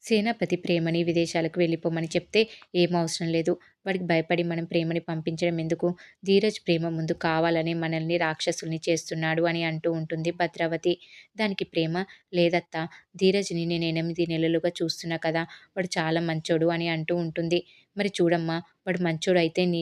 సేనాపతి ప్రేమని విదేశాలకు వెళ్ళిపోమని చెప్తే ఏం అవసరం లేదు. వాడికి భయపడి మనం ప్రేమని పంపించడం ఎందుకు? ధీరజ్ ప్రేమ ముందు కావాలనే మనల్ని రాక్షసుల్ని చేస్తున్నాడు అని అంటూ ఉంటుంది భద్రావతి. దానికి ప్రేమ లేదత్తా, ధీరజ్‌ని నేను 8 నెలలుగా చూస్తున్నా కదా! వాడు చాలా మంచోడు అని అంటూ ఉంటుంది. మరి చూడమ్మా, వాడు మంచోడయితే నీ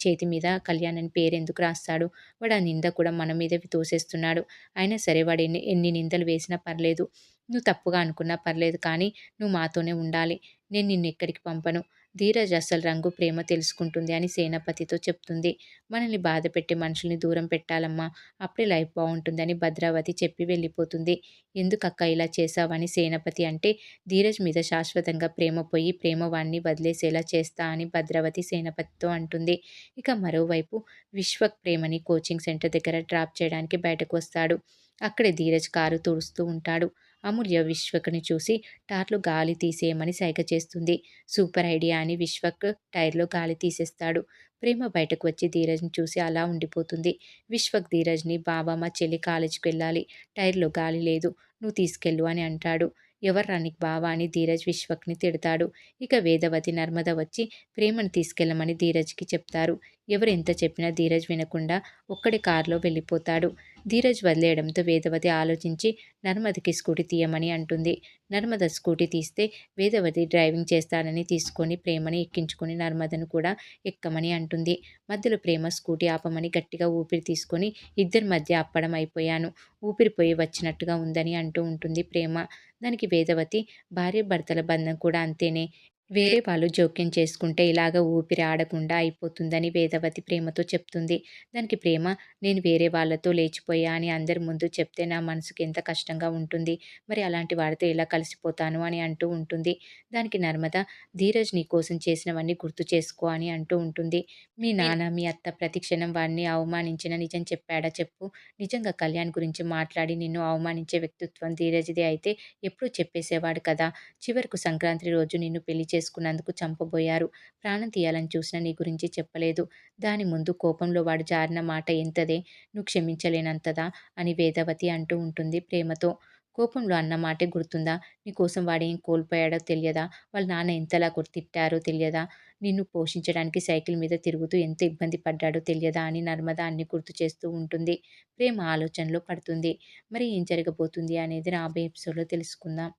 చేతి మీద కళ్యాణ్ అని పేరెందుకు రాస్తాడు? వాడు ఆ నింద కూడా మన మీదే తోసేస్తున్నాడు. అయినా సరే వాడు ఎన్ని ఎన్ని నిందలు వేసినా పర్లేదు. నువ్వు తప్పుగా అనుకున్నా పర్లేదు కానీ నువ్వు మాతోనే ఉండాలి. నేను నిన్నెక్కడికి పంపను. ధీరజ్ అసలు రంగు ప్రేమ తెలుసుకుంటుంది అని సేనాపతితో చెప్తుంది. మనల్ని బాధపెట్టే మనుషుల్ని దూరం పెట్టాలమ్మా. అప్పుడే లైఫ్ బావుంటుందని భద్రావతి చెప్పి వెళ్ళిపోతుంది. ఎందుకక్కా ఇలా చేశావని సేనాపతి అంటే, ధీరజ్ మీద శాశ్వతంగా ప్రేమ పోయి ప్రేమ వాడిని వదిలేసేలా చేస్తా అని భద్రావతి సేనాపతితో అంటుంది. ఇక మరోవైపు విశ్వక్ ప్రేమని కోచింగ్ సెంటర్ దగ్గర డ్రాప్ చేయడానికి బయటకు వస్తాడు. అక్కడే ధీరజ్ కారు తుడుస్తూ ఉంటాడు. అమూల్య విశ్వక్‌ని చూసి టార్‌లో గాలి తీసేయమని సైగ చేస్తుంది. సూపర్ ఐడియా అని విశ్వక్ టైర్‌లో గాలి తీసేస్తాడు. ప్రేమ బయటకు వచ్చి ధీరజ్‌ని చూసి అలా ఉండిపోతుంది. విశ్వక్ ధీరజ్‌ని బావ మా చెల్లి కాలేజీకి వెళ్ళాలి. టైర్‌లో గాలి లేదు. నువ్వు తీసుకెళ్ళు అని అంటాడు. ఎవర్రా నీకు బావ అని ధీరజ్ విశ్వక్‌ని తిడతాడు. ఇక వేదవతి, నర్మద వచ్చి ప్రేమను తీసుకెళ్ళమని ధీరజ్‌కి చెప్తారు. ఎవరు ఎంత చెప్పినా ధీరజ్ వినకుండా ఒక్కడే కారులో వెళ్ళిపోతాడు. ధీరజ్ వదిలేయడంతో వేదవతి ఆలోచించి నర్మదకి స్కూటీ తీయమని అంటుంది. నర్మద స్కూటీ తీస్తే వేదవతి డ్రైవింగ్ చేస్తానని తీసుకొని ప్రేమని ఎక్కించుకొని నర్మదను కూడా ఎక్కమని అంటుంది. మధ్యలో ప్రేమ స్కూటీ ఆపమని గట్టిగా ఊపిరి తీసుకొని ఇద్దరి మధ్య అప్పడం అయిపోయాను. ఊపిరిపోయి వచ్చినట్టుగా ఉందని అంటూ ఉంటుంది ప్రేమ. దానికి వేదవతి భార్యాభర్తల బంధం కూడా అంతేనే. వేరే వాళ్ళు జోక్యం చేసుకుంటే ఇలాగ ఊపిరి ఆడకుండా అయిపోతుందని వేదవతి ప్రేమతో చెప్తుంది. దానికి ప్రేమ, నేను వేరే వాళ్ళతో లేచిపోయా అని అందరి ముందు చెప్తే నా మనసుకి ఎంత కష్టంగా ఉంటుంది. మరి అలాంటి వాడితో ఎలా కలిసిపోతాను అని అంటూ ఉంటుంది. దానికి నర్మద, ధీరజ్ నీ కోసం చేసినవన్నీ గుర్తు చేసుకో అని అంటూ ఉంటుంది. మీ నాన్న, మీ అత్త ప్రతి క్షణం వాడిని అవమానించిన నిజం చెప్పాడా చెప్పు? నిజంగా కళ్యాణ్ గురించి మాట్లాడి నిన్ను అవమానించే వ్యక్తిత్వం ధీరజ్‌ది అయితే ఎప్పుడో చెప్పేసేవాడు కదా! చివరకు సంక్రాంతి రోజు నిన్ను పెళ్లి చేసుకున్నందుకు చంపబోయారు. ప్రాణం తీయాలని చూసినా నీ గురించి చెప్పలేదు. దాని ముందు కోపంలో వాడు జారిన మాట ఎంతదే, నువ్వు క్షమించలేనంతదా అని వేదవతి అంటూ ఉంటుంది ప్రేమతో. కోపంలో అన్న మాటే గుర్తుందా? నీకోసం వాడేం కోల్పోయాడో తెలియదా? వాళ్ళ నాన్న ఎంతలా తిట్టారో తెలియదా? నిన్ను పోషించడానికి సైకిల్ మీద తిరుగుతూ ఎంత ఇబ్బంది పడ్డాడో తెలియదా అని నర్మద అన్ని గుర్తు చేస్తూ ఉంటుంది. ప్రేమ ఆలోచనలో పడుతుంది. మరి ఏం జరగబోతుంది అనేది రాబోయే ఎపిసోడ్‌లో తెలుసుకుందాం.